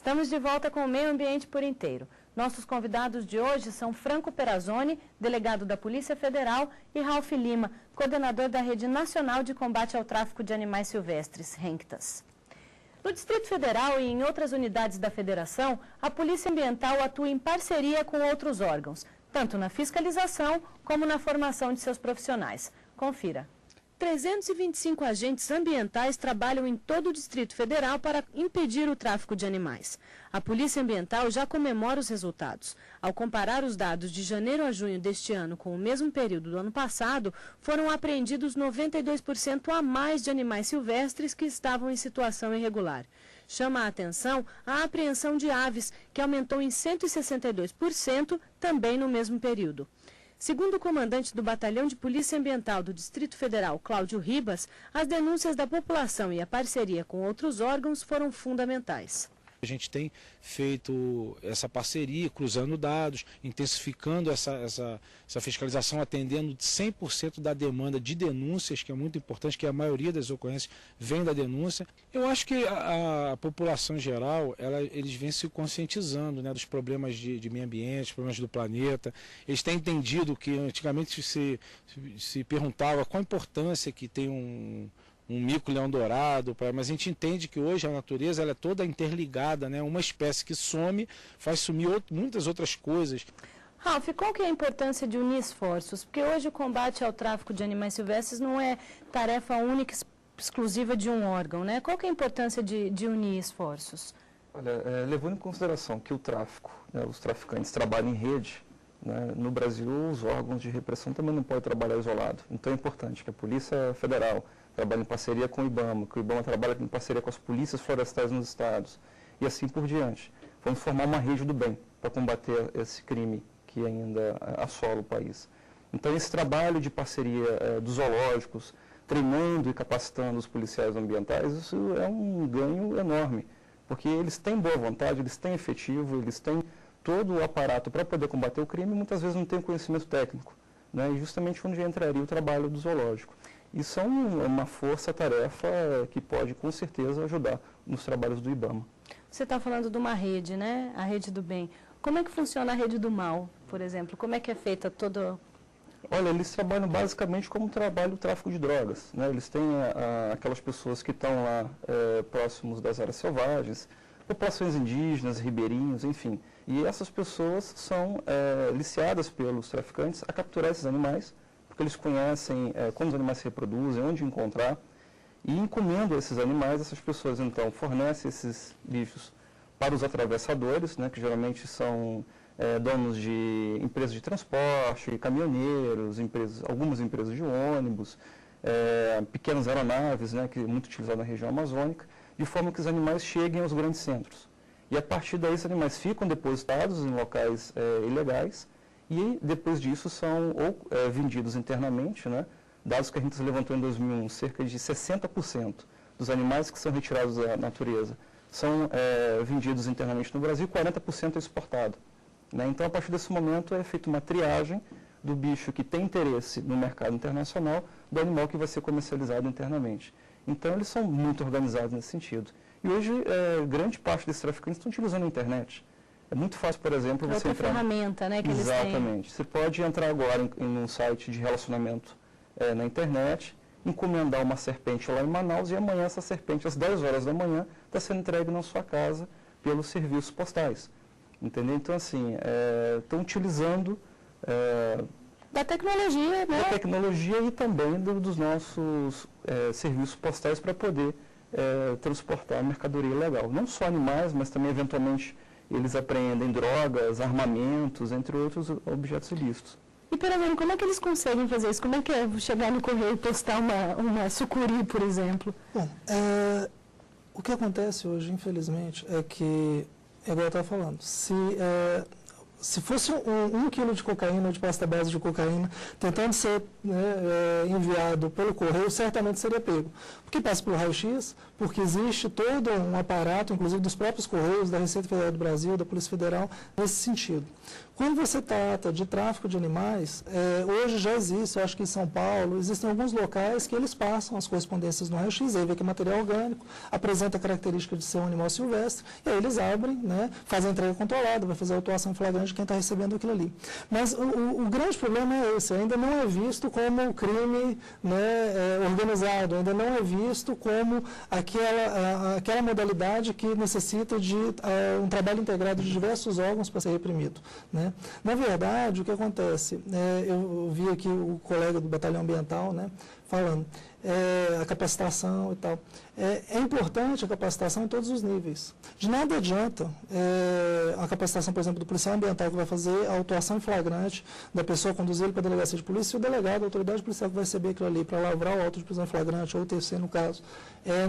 Estamos de volta com o Meio Ambiente por Inteiro. Nossos convidados de hoje são Franco Perazzoni, delegado da Polícia Federal, e Ralph Lima, coordenador da Rede Nacional de Combate ao Tráfico de Animais Silvestres, RENCTAS. No Distrito Federal e em outras unidades da Federação, a Polícia Ambiental atua em parceria com outros órgãos, tanto na fiscalização como na formação de seus profissionais. Confira. 325 agentes ambientais trabalham em todo o Distrito Federal para impedir o tráfico de animais. A Polícia Ambiental já comemora os resultados. Ao comparar os dados de janeiro a junho deste ano com o mesmo período do ano passado, foram apreendidos 92% a mais de animais silvestres que estavam em situação irregular. Chama a atenção a apreensão de aves, que aumentou em 162% também no mesmo período. Segundo o comandante do Batalhão de Polícia Ambiental do Distrito Federal, Cláudio Ribas, as denúncias da população e a parceria com outros órgãos foram fundamentais. A gente tem feito essa parceria, cruzando dados, intensificando essa fiscalização, atendendo 100% da demanda de denúncias, que é muito importante, que a maioria das ocorrências vem da denúncia. Eu acho que a população em geral, eles vêm se conscientizando, né, dos problemas de meio ambiente, problemas do planeta. Eles têm entendido que antigamente se perguntava qual a importância que tem um mico-leão-dourado, mas a gente entende que hoje a natureza ela é toda interligada, né? Uma espécie que some, faz sumir muitas outras coisas. Ralph, qual que é a importância de unir esforços? Porque hoje o combate ao tráfico de animais silvestres não é tarefa única, exclusiva de um órgão, né? Qual que é a importância de unir esforços? Olha, levando em consideração que o tráfico, né, os traficantes trabalham em rede, né, no Brasil os órgãos de repressão também não podem trabalhar isolado. Então é importante que a Polícia Federal trabalha em parceria com o IBAMA, que o IBAMA trabalha em parceria com as polícias florestais nos estados, e assim por diante. Vamos formar uma rede do bem para combater esse crime que ainda assola o país. Então, esse trabalho de parceria dos zoológicos, treinando e capacitando os policiais ambientais, isso é um ganho enorme, porque eles têm boa vontade, eles têm efetivo, eles têm todo o aparato para poder combater o crime e muitas vezes não têm conhecimento técnico, né? E justamente onde entraria o trabalho do zoológico. Isso é uma força-tarefa que pode, com certeza, ajudar nos trabalhos do IBAMA. Você está falando de uma rede, né? A rede do bem. Como é que funciona a rede do mal, por exemplo? Como é que é feita toda... Olha, eles trabalham basicamente como trabalha o tráfico de drogas, né? Eles têm aquelas pessoas que estão lá próximos das áreas selvagens, populações indígenas, ribeirinhos, enfim. E essas pessoas são liciadas pelos traficantes a capturar esses animais, porque eles conhecem como os animais se reproduzem, onde encontrar, e encomendam esses animais, essas pessoas então fornecem esses bichos para os atravessadores, né, que geralmente são donos de empresas de transporte, caminhoneiros, algumas empresas de ônibus, pequenas aeronaves, né, que é muito utilizado na região amazônica, de forma que os animais cheguem aos grandes centros. E a partir daí, os animais ficam depositados em locais ilegais, e depois disso são vendidos internamente, né? Dados que a gente levantou em 2001, cerca de 60% dos animais que são retirados da natureza são vendidos internamente no Brasil, 40% é exportado, né? Então, a partir desse momento, é feita uma triagem do bicho que tem interesse no mercado internacional do animal que vai ser comercializado internamente. Então, eles são muito organizados nesse sentido. E hoje, grande parte desses traficantes estão utilizando a internet. É muito fácil, por exemplo, você entrar... ferramenta, né, que eles têm. Exatamente. Você pode entrar agora em um site de relacionamento na internet, encomendar uma serpente lá em Manaus e amanhã essa serpente, às 10 horas da manhã, está sendo entregue na sua casa pelos serviços postais. Entendeu? Então, assim, estão utilizando... da tecnologia, né? Da tecnologia e também dos nossos serviços postais para poder transportar mercadoria ilegal. Não só animais, mas também, eventualmente, eles apreendem drogas, armamentos, entre outros objetos ilícitos. E, Perazzoni, como é que eles conseguem fazer isso? Como é que é chegar no correio e postar uma sucuri, por exemplo? Bom, o que acontece hoje, infelizmente, é que, igual eu estava falando, se se fosse 1 quilo de cocaína ou de pasta base de cocaína tentando ser enviado pelo correio, certamente seria pego. Porque passa pelo raio-x, porque existe todo um aparato, inclusive dos próprios Correios, da Receita Federal do Brasil, da Polícia Federal, nesse sentido. Quando você trata de tráfico de animais, hoje já existe, eu acho que em São Paulo, existem alguns locais que eles passam as correspondências no raio-x, aí vê que é material orgânico, apresenta a característica de ser um animal silvestre, e aí eles abrem, né, fazem a entrega controlada, vai fazer a autuação em flagrante de quem está recebendo aquilo ali. Mas o grande problema é esse, ainda não é visto como crime, né, organizado, ainda não é visto como aquela modalidade que necessita de um trabalho integrado de diversos órgãos para ser reprimido, né? Na verdade, o que acontece, eu vi aqui o colega do Batalhão Ambiental, né, falando, a capacitação e tal. É importante a capacitação em todos os níveis. De nada adianta a capacitação, por exemplo, do policial ambiental que vai fazer a autuação em flagrante da pessoa, conduzir ele para a delegacia de polícia, e o delegado, a autoridade policial que vai receber aquilo ali para lavrar o auto de prisão em flagrante, ou o TC no caso,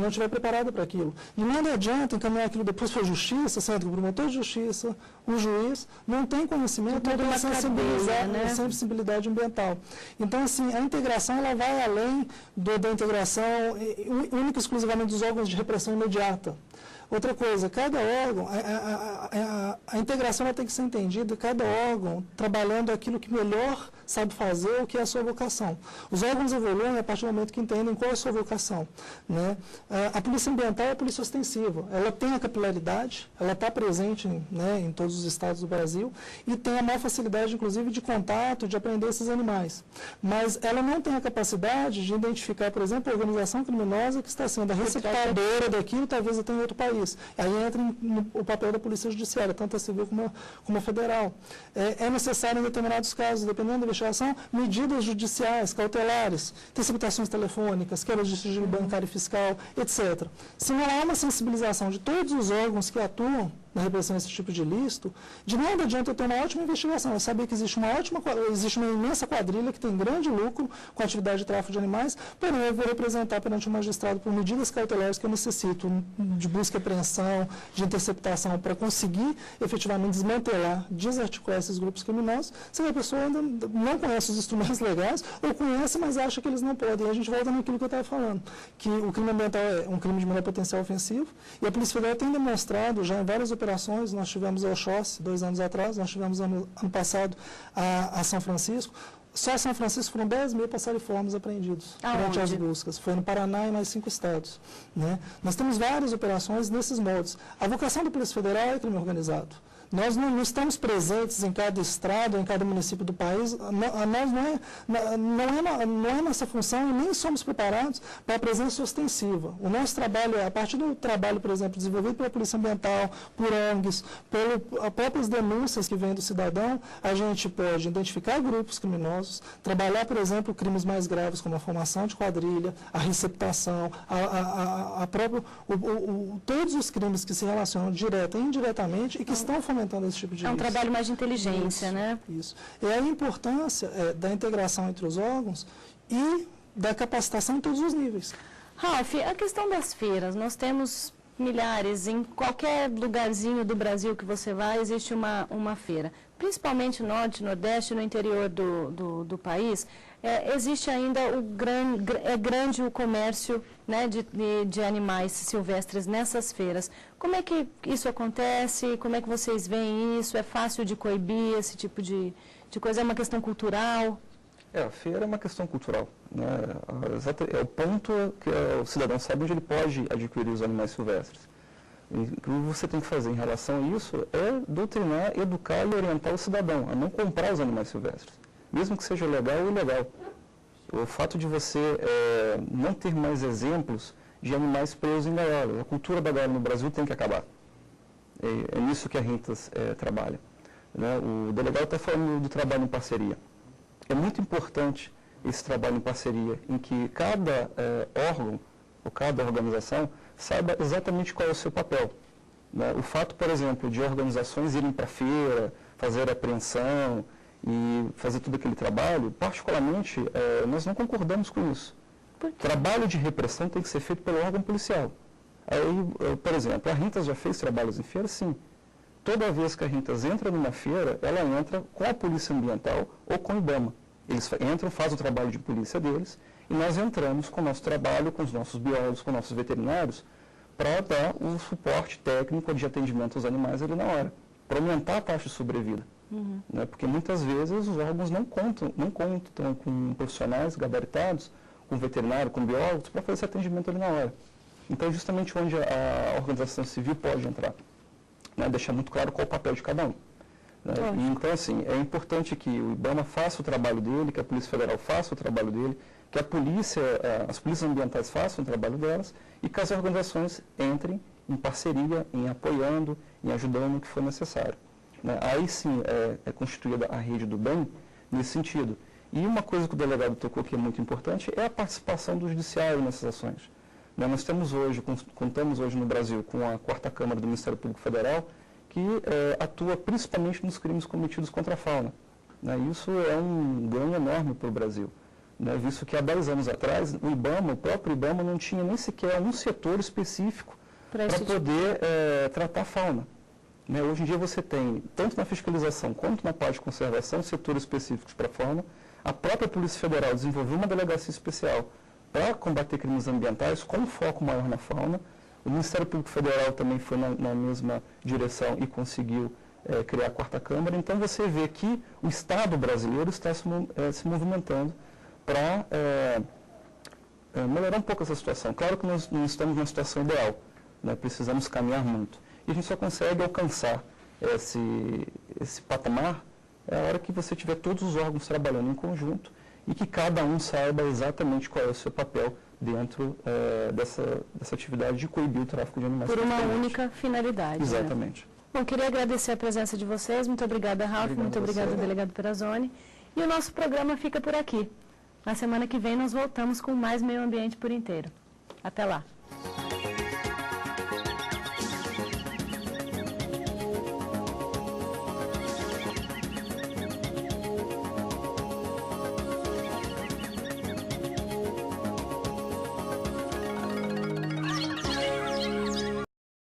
não estiver preparado para aquilo. De nada adianta encaminhar aquilo depois para a justiça, sendo que o promotor de justiça, o juiz, não tem conhecimento, não tem sensibilidade ambiental. Então, assim, a integração ela vai além da integração única e exclusivamente dos órgãos de repressão imediata. Outra coisa, cada órgão, a integração ela tem que ser entendida, cada órgão trabalhando aquilo que melhor sabe fazer, o que é a sua vocação. Os órgãos evoluem a partir do momento que entendem qual é a sua vocação, né? A polícia ambiental é a polícia ostensiva, ela tem a capilaridade, ela está presente, né, em todos os estados do Brasil e tem a maior facilidade, inclusive, de contato, de aprender esses animais. Mas ela não tem a capacidade de identificar, por exemplo, a organização criminosa que está sendo a receptadora daquilo, talvez até em outro país. Aí entra o papel da Polícia Judiciária, tanto a civil como a federal. É necessário, em determinados casos, dependendo da investigação, medidas judiciais, cautelares, interceptações telefônicas, quebra de sigilo bancário e fiscal, etc. Se não há uma sensibilização de todos os órgãos que atuam na repressão desse tipo de ilícito, de nada adianta eu ter uma ótima investigação. Eu sabia que existe uma imensa quadrilha que tem grande lucro com a atividade de tráfico de animais, porém eu vou representar perante o magistrado por medidas cautelares que eu necessito de busca e apreensão, de interceptação, para conseguir efetivamente desmantelar, desarticular esses grupos criminosos, se a pessoa ainda não conhece os instrumentos legais, ou conhece, mas acha que eles não podem. E a gente volta naquilo que eu estava falando, que o crime ambiental é um crime de menor potencial ofensivo, e a Polícia Federal tem demonstrado já em várias operações, nós tivemos a Oxóssi 2 anos atrás, nós tivemos ano passado a São Francisco. Só São Francisco foram 10.000 passariformes apreendidos durante as buscas. Foi no Paraná e mais 5 estados, né? Nós temos várias operações nesses moldes. A vocação da Polícia Federal é crime organizado. Nós não estamos presentes em cada estado, em cada município do país, não é nossa função e nem somos preparados para a presença ostensiva. O nosso trabalho, a partir do trabalho, por exemplo, desenvolvido pela Polícia Ambiental, por ONGs, pelas próprias denúncias que vêm do cidadão, a gente pode identificar grupos criminosos, trabalhar, por exemplo, crimes mais graves, como a formação de quadrilha, a receptação, todos os crimes que se relacionam direta e indiretamente e que estão fomentando esse tipo de um trabalho mais de inteligência, isso, né? Isso. E a importância da integração entre os órgãos e da capacitação em todos os níveis. Ralf, a questão das feiras, nós temos milhares, em qualquer lugarzinho do Brasil que você vai, existe uma feira. Principalmente no norte, nordeste, no interior do país, existe ainda grande o comércio, né, de animais silvestres nessas feiras. Como é que isso acontece? Como é que vocês veem isso? É fácil de coibir esse tipo de coisa? É uma questão cultural? A feira é uma questão cultural, né? É o ponto que o cidadão sabe onde ele pode adquirir os animais silvestres. E o que você tem que fazer em relação a isso é doutrinar, educar e orientar o cidadão a não comprar os animais silvestres, mesmo que seja legal ou ilegal. O fato de você não ter mais exemplos de animais presos em gaiolas. A cultura da gaiola no Brasil tem que acabar. É nisso que a Rintas trabalha, né? O delegado está falando do trabalho em parceria. É muito importante esse trabalho em parceria, em que cada órgão ou cada organização saiba exatamente qual é o seu papel, né? O fato, por exemplo, de organizações irem para a feira, fazer apreensão e fazer todo aquele trabalho, particularmente, nós não concordamos com isso. Trabalho de repressão tem que ser feito pelo órgão policial. Aí, por exemplo, a Rintas já fez trabalhos em feira, sim. toda vez que a Rintas entra numa feira, ela entra com a Polícia Ambiental ou com o IBAMA. Eles entram, fazem o trabalho de polícia deles, e nós entramos com o nosso trabalho, com os nossos biólogos, com os nossos veterinários, para dar o suporte técnico de atendimento aos animais ali na hora, para aumentar a taxa de sobrevida. Né? Porque muitas vezes os órgãos não contam com profissionais gabaritados, com veterinário, com biólogos, para fazer esse atendimento ali na hora. Então, justamente onde a organização civil pode entrar, né? Deixar muito claro qual o papel de cada um. Né? Então, assim, é importante que o IBAMA faça o trabalho dele, que a Polícia Federal faça o trabalho dele, que as polícias ambientais façam o trabalho delas e que as organizações entrem em parceria, em apoiando, em ajudando no que for necessário. Né? Aí sim é constituída a rede do bem nesse sentido. E uma coisa que o delegado tocou que é muito importante é a participação do judiciário nessas ações. Né? Nós contamos hoje no Brasil com a 4ª Câmara do Ministério Público Federal, que atua principalmente nos crimes cometidos contra a fauna. Né? Isso é um ganho enorme para o Brasil. Né, visto que há 10 anos atrás, o próprio IBAMA não tinha nem sequer um setor específico para poder tratar a fauna. Né, hoje em dia você tem, tanto na fiscalização quanto na parte de conservação, setores específicos para a fauna. A própria Polícia Federal desenvolveu uma delegacia especial para combater crimes ambientais com um foco maior na fauna. O Ministério Público Federal também foi na mesma direção e conseguiu criar a 4ª Câmara. Então você vê que o Estado brasileiro está se movimentando para melhorar um pouco essa situação. Claro que nós não estamos numa situação ideal, né? Precisamos caminhar muito. E a gente só consegue alcançar esse patamar a hora que você tiver todos os órgãos trabalhando em conjunto e que cada um saiba exatamente qual é o seu papel dentro dessa atividade de coibir o tráfico de animais. Por uma única finalidade. Exatamente. Né? Bom, queria agradecer a presença de vocês. Muito obrigada, Ralf. Muito obrigada, delegado Perazzoni. E o nosso programa fica por aqui. Na semana que vem nós voltamos com mais Meio Ambiente por Inteiro. Até lá!